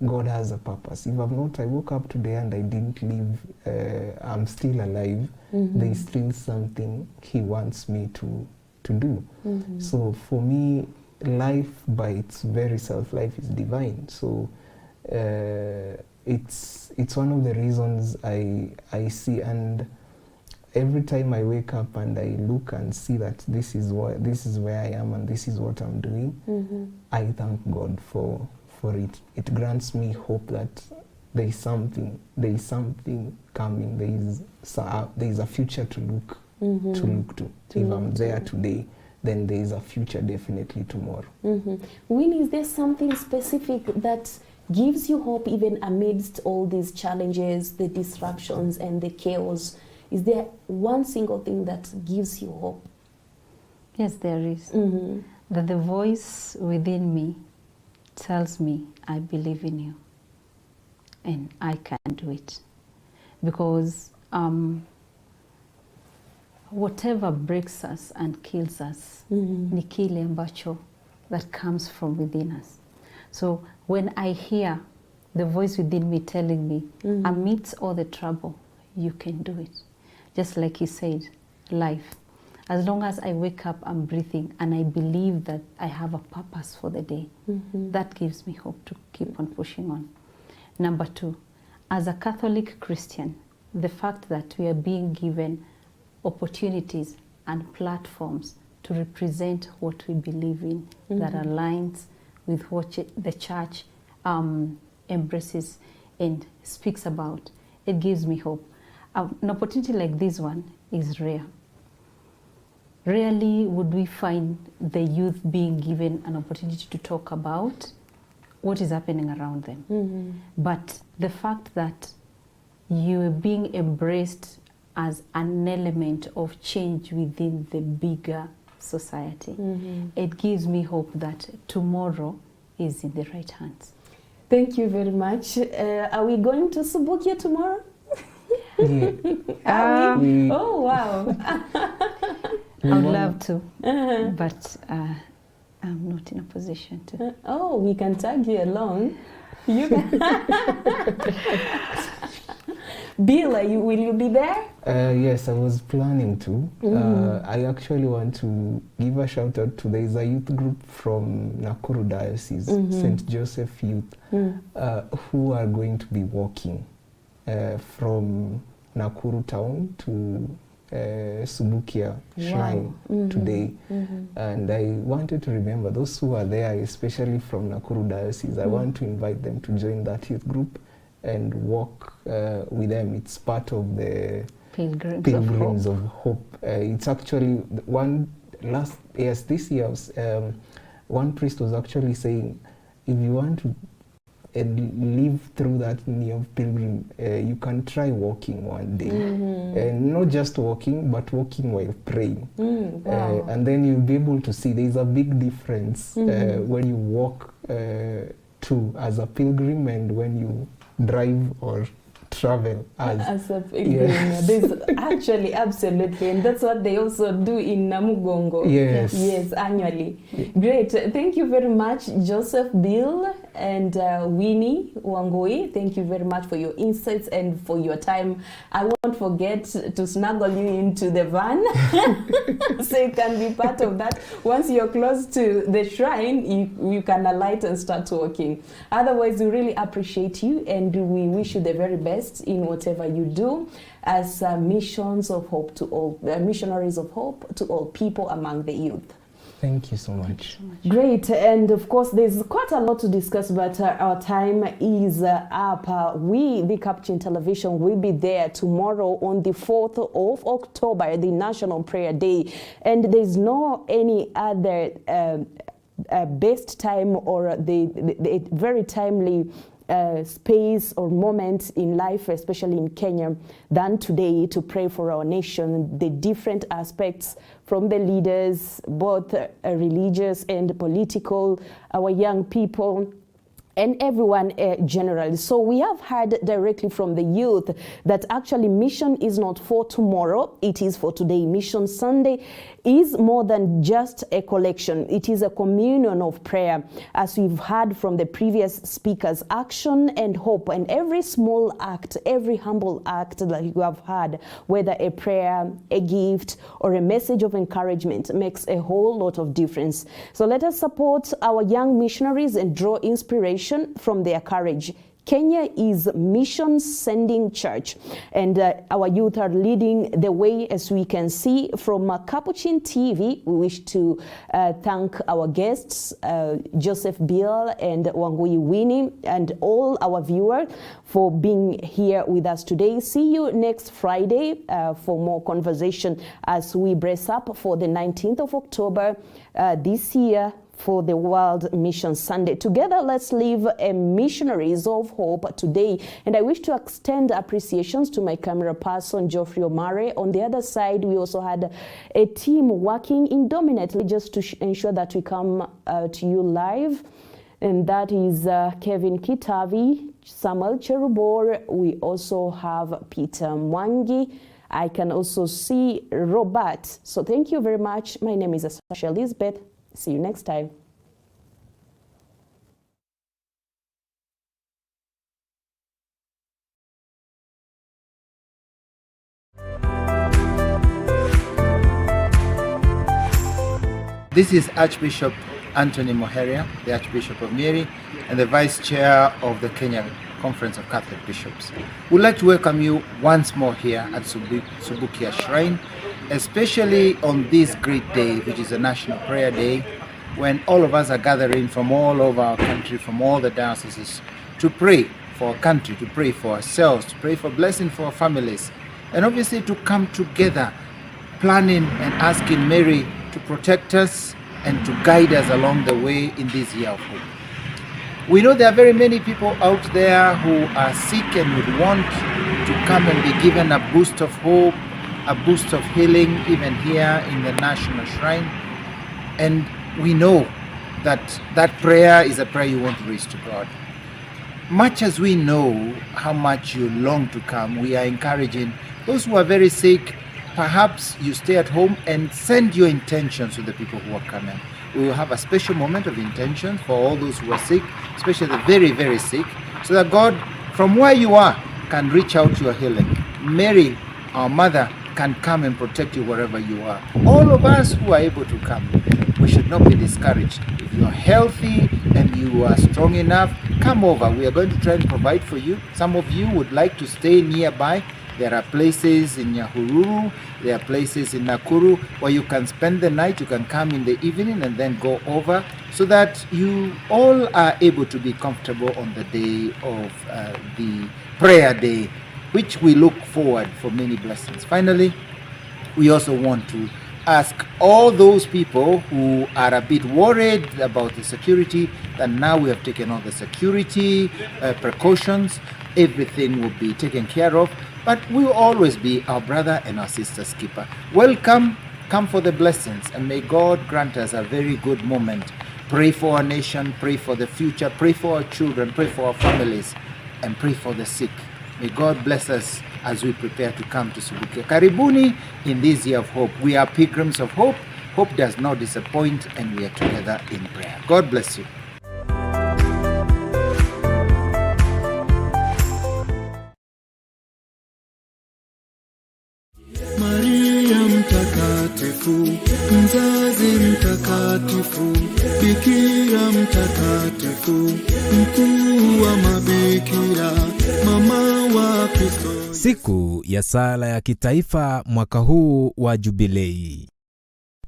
Speaker 5: God has a purpose. If I woke up today and I didn't live, I'm still alive, there's still something He wants me to do. So for me, life by its very self, life is divine. So it's one of the reasons I see, and every time I wake up and I look and see that this is where I am and this is what I'm doing, I thank God for it. It grants me hope that there is something coming. There is a future to look to. If I'm there today, then there is a future definitely tomorrow.
Speaker 3: Winnie, is there something specific that gives you hope even amidst all these challenges, the disruptions and the chaos? Is there one single thing that gives you hope?
Speaker 4: Yes, there is. That the voice within me tells me, I believe in you and I can do it. Because whatever breaks us and kills us, ni kile ambacho that comes from within us. So when I hear the voice within me telling me, amidst all the trouble, you can do it. Just like he said, life. As long as I wake up, I'm breathing, and I believe that I have a purpose for the day, that gives me hope to keep on pushing on. Number 2, as a Catholic Christian, the fact that we are being given opportunities and platforms to represent what we believe in that aligns with what the church embraces and speaks about, it gives me hope. An opportunity like this one is rare. Rarely would we find the youth being given an opportunity to talk about what is happening around them. But the fact that you are being embraced as an element of change within the bigger society, it gives me hope that tomorrow is in the right hands.
Speaker 3: Thank you very much. Are we going to Subukia tomorrow?
Speaker 5: Yeah.
Speaker 3: Oh, wow.
Speaker 4: I would love to, but I'm not in a position to.
Speaker 3: Oh, we can tag you along. You can. Bill, will you be there?
Speaker 5: Yes, I was planning to. I actually want to give a shout out to, there is a youth group from Nakuru Diocese, St. Joseph Youth, who are going to be walking from Nakuru town to Subukia Shrine today. And I wanted to remember those who are there, especially from Nakuru Diocese. I want to invite them to join that youth group and walk with them. It's part of the Pilgrims of Hope. It's actually this year, one priest was actually saying, if you want to live through that year of pilgrim, you can try walking one day. And not just walking, but walking while praying.
Speaker 3: Wow.
Speaker 5: And then you'll be able to see there's a big difference when you walk as a pilgrim and when you drive or travel as
Speaker 3: a pilgrim.
Speaker 5: Yes.
Speaker 3: This actually, absolutely, and that's what they also do in Namugongo. Yes, annually. Great. Thank you very much, Joseph, Bill, and Winnie Wangui. Thank you very much for your insights and for your time. I won't forget to snuggle you into the van so you can be part of that. Once you're close to the shrine, you can alight and start walking. Otherwise, we really appreciate you and we wish you the very best in whatever you do as missions of hope to all, missionaries of hope to all people among the youth.
Speaker 5: Thank you so much.
Speaker 3: Great, and of course there's quite a lot to discuss, but our time is up. We, the Capuchin Television, will be there tomorrow on the 4th of October, the National Prayer Day, and there's no any other best time or the very timely space or moment in life, especially in Kenya, than today to pray for our nation, the different aspects from the leaders, both religious and political, our young people, and everyone generally. So we have heard directly from the youth that actually mission is not for tomorrow, it is for today. Mission Sunday is more than just a collection. It is a communion of prayer, as we've heard from the previous speakers, action and hope. And every small act, every humble act that you have heard, whether a prayer, a gift, or a message of encouragement, makes a whole lot of difference. So let us support our young missionaries and draw inspiration from their courage. Kenya is mission sending church, and our youth are leading the way, as we can see from Capuchin TV. We wish to thank our guests, Joseph Bill and Wangui Winnie, and all our viewers for being here with us today. See you next Friday for more conversation as we brace up for the 19th of October this year, for the World Mission Sunday. Together, let's live a Missionaries of Hope today. And I wish to extend appreciations to my camera person, Geoffrey Omare. On the other side, we also had a team working indomitable just to ensure that we come to you live. And that is Kevin Kitavi, Samuel Cherubor. We also have Peter Mwangi. I can also see Robert. So thank you very much. My name is Asasha Elizabeth. See you next time.
Speaker 6: This is Archbishop Anthony Moheria, the Archbishop of Nyeri, and the Vice Chair of the Kenya Conference of Catholic Bishops. We'd like to welcome you once more here at Subukia Shrine, especially on this great day, which is a National Prayer Day, when all of us are gathering from all over our country, from all the dioceses, to pray for our country, to pray for ourselves, to pray for blessing for our families, and obviously to come together, planning and asking Mary to protect us and to guide us along the way in this year of hope. We know there are very many people out there who are sick and would want to come and be given a boost of hope, a boost of healing, even here in the National Shrine. And we know that that prayer is a prayer you want to raise to God. Much as we know how much you long to come, we are encouraging those who are very sick. Perhaps you stay at home and send your intentions to the people who are coming. We will have a special moment of intention for all those who are sick, especially the very, very sick, so that God, from where you are, can reach out to your healing. Mary, our mother, can come and protect you wherever you are. All of us who are able to come, we should not be discouraged. If you are healthy and you are strong enough, come over. We are going to try and provide for you. Some of you would like to stay nearby. There are places in Nyahururu, there are places in Nakuru where you can spend the night, you can come in the evening and then go over, so that you all are able to be comfortable on the day of the prayer day, which we look forward for many blessings. Finally, we also want to ask all those people who are a bit worried about the security, that now we have taken all the security precautions, everything will be taken care of. But we will always be our brother and our sister's keeper. Welcome, come for the blessings, and may God grant us a very good moment. Pray for our nation, pray for the future, pray for our children, pray for our families, and pray for the sick. May God bless us as we prepare to come to Subukia. Karibuni in this year of hope. We are pilgrims of hope. Hope does not disappoint, and we are together in prayer. God bless you.
Speaker 7: Maria mtakatifu, mzazi mtakatifu, bikira mtakatifu, mkuu wa mabikira, mama wa Kristo.
Speaker 8: Siku ya sala ya kitaifa mwaka huu wa Jubilei.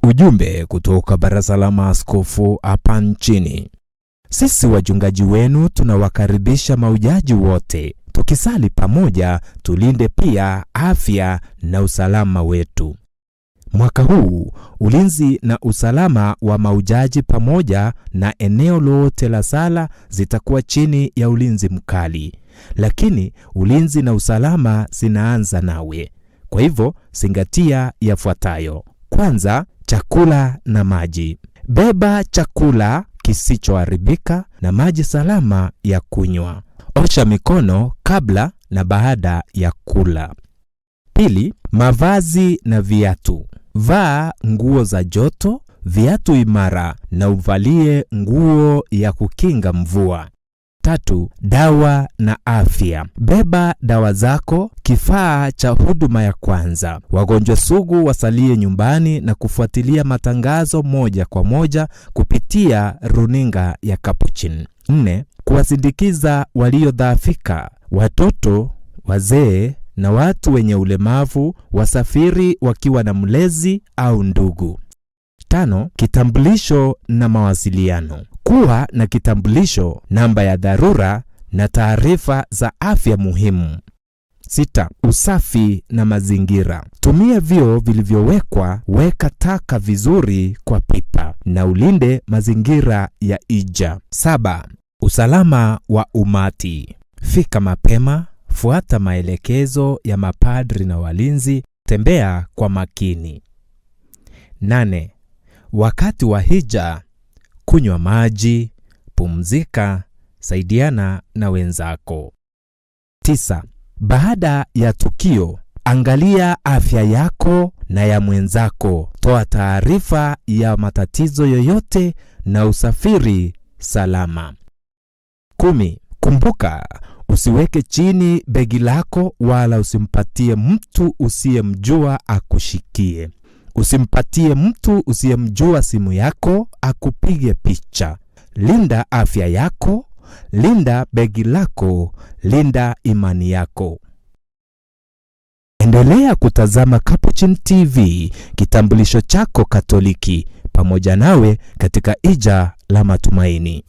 Speaker 8: Ujumbe kutoka Baraza la Maaskofu hapa nchini. Sisi wachungaji wenu tunawakaribisha mahujaji wote. Tukisali pamoja, tulinde pia afya na usalama wetu. Mwaka huu, ulinzi na usalama wa mahujaji pamoja na eneo lote la sala zitakuwa chini ya ulinzi mkali. Lakini ulinzi na usalama zinaanza nawe. Kwa hivyo, zingatia yafuatayo. Kwanza, chakula na maji. Beba chakula kisichoharibika na maji salama ya kunywa. Osha mikono kabla na baada ya kula. Pili, mavazi na viatu. Vaa nguo za joto, viatu imara na uvalie nguo ya kukinga mvua. Tatu, dawa na afya. Beba dawa zako, kifaa cha huduma ya kwanza. Wagonjwa sugu wasalie nyumbani na kufuatilia matangazo moja kwa moja kupitia runinga ya Capuchin. 4. Kuwasindikiza waliodhaafika, watoto, wazee na watu wenye ulemavu wasafiri wakiwa na mlezi au ndugu. 5. Kitambulisho na mawasiliano. Kuwa na kitambulisho, namba ya dharura na taarifa za afya muhimu. 6. Usafi na mazingira. Tumia vyoo vilivyowekwa, weka taka vizuri kwa pipa na ulinde mazingira ya ija. 7. Usalama wa umati. Fika mapema, fuata maelekezo ya mapadri na walinzi, tembea kwa makini. 8. Wakati wa hija, kunywa maji, pumzika, saidiana na wenzako. 9. Baada ya tukio, angalia afya yako na ya mwenzako. Toa taarifa ya matatizo yoyote na usafiri salama. 10. Kumbuka, usiweke chini begi lako wala usimpatie mtu usiyemjua akushikie. Usimpatie mtu usiyemjua simu yako akupige picha. Linda afya yako, linda begi lako, linda imani yako. Endelea kutazama Capuchin TV, kitambulisho chako Katoliki, pamoja nawe katika ija la matumaini.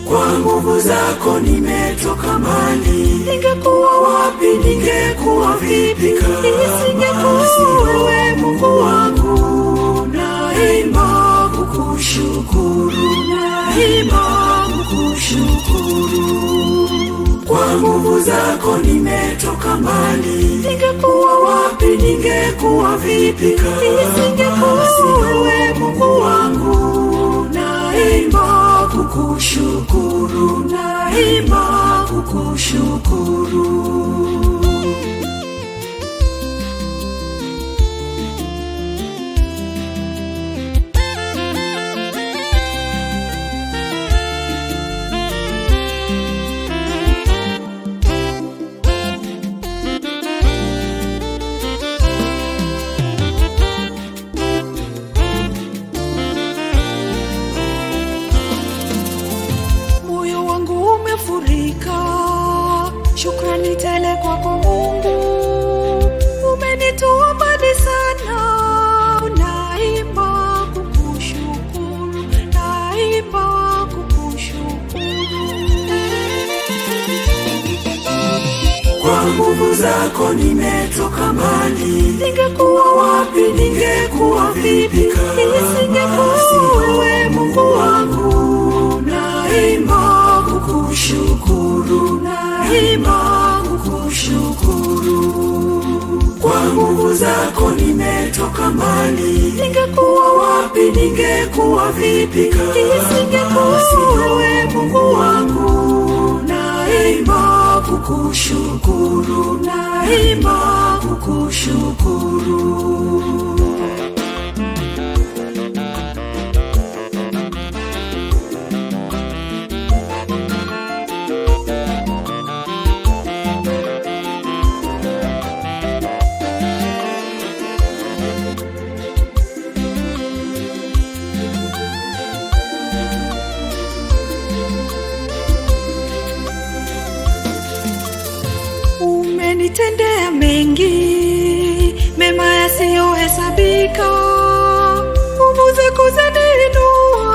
Speaker 9: Kwa nguvu zako nimetoka mbali, ningekuwa wapi, ningekuwa vipi nisingekuwa wewe Mungu wangu. Naimba kukushukuru, naimba kukushukuru. Kwa nguvu zako nimetoka mbali, ningekuwa wapi, ningekuwa vipi nisingekuwa wewe Mungu wangu. Naimba kukushukuru, naimba kukushukuru. Shukrani tele kwako Mungu, umenitoa mbali sana. Naimba kukushukuru, naimba kukushukuru. Kwa nguvu zako nimetoka mbali, ningekuwa wapi, ningekuwa vipi nisingekuwa wewe Mungu wangu. Naimba kukushukuru, naimba kukushukuru. Kwa nguvu zako nimetoka mbali, ningekuwa wapi, ningekuwa vipi nisingekuwa wewe Mungu wangu. Naimba kukushukuru, naimba kukushukuru. Umenitendea mengi, mema yasiyohesabika. Nguvu zako zaniinua,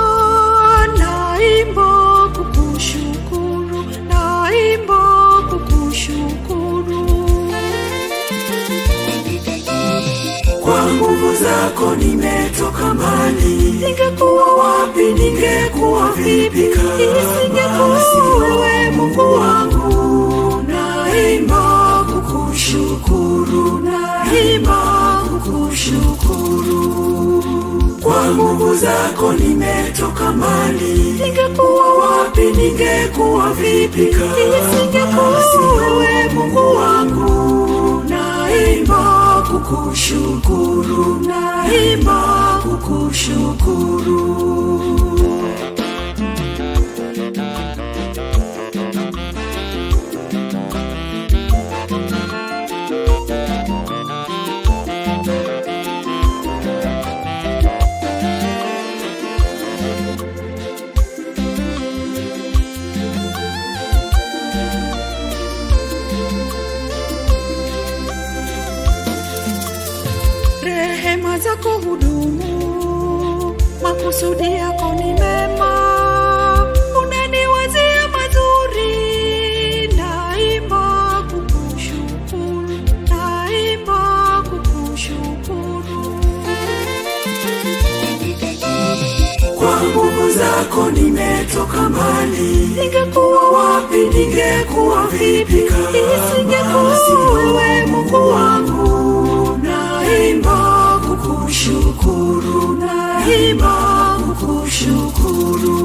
Speaker 9: naimba kukushukuru, naimba kukushukuru. Kwa nguvu zako nimetoka mbali. Ningekuwa wapi, ningekuwa vipi kama isingekuwa wewe Mungu wangu. Naimba kukushukuru, naimba kukushukuru. Kwa nguvu zako nimetoka mbali. Ningekuwa wapi, ningekuwa vipi kama isingekuwa wewe Mungu wangu. Naimba kukushukuru, naimba kukushukuru. Rehema zako hudumu, makusudi yako ni mema, unaniwazia mazuri. Naimba kukushukuru, naimba kukushukuru. Kwa nguvu zako nimetoka mbali. Ningekuwa wapi, ningekuwa vipi kama isingekuwa wewe Mungu wangu. Naimba kukushukuru, naimba kukushukuru.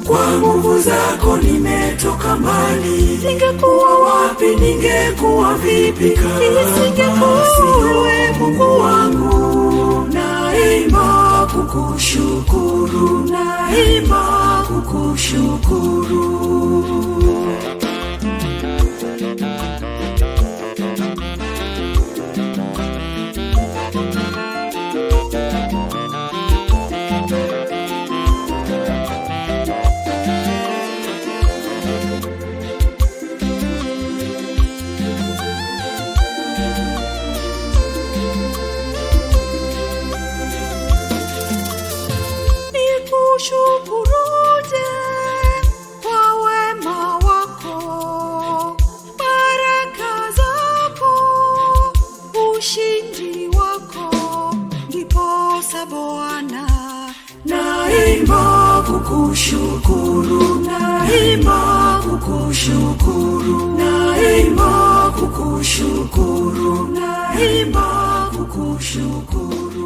Speaker 9: Kwa nguvu zako nimetoka mbali. Ningekuwa wapi, ningekuwa vipi kama isingekuwa wewe Mungu wangu. Naimba kukushukuru, naimba kukushukuru. Nikushukuru kwa wema wako, baraka zako, ushindi wako, ndiposa Bwana naimba kukushukuru, naimba kukushukuru, naimba kukushukuru, naimba kukushukuru.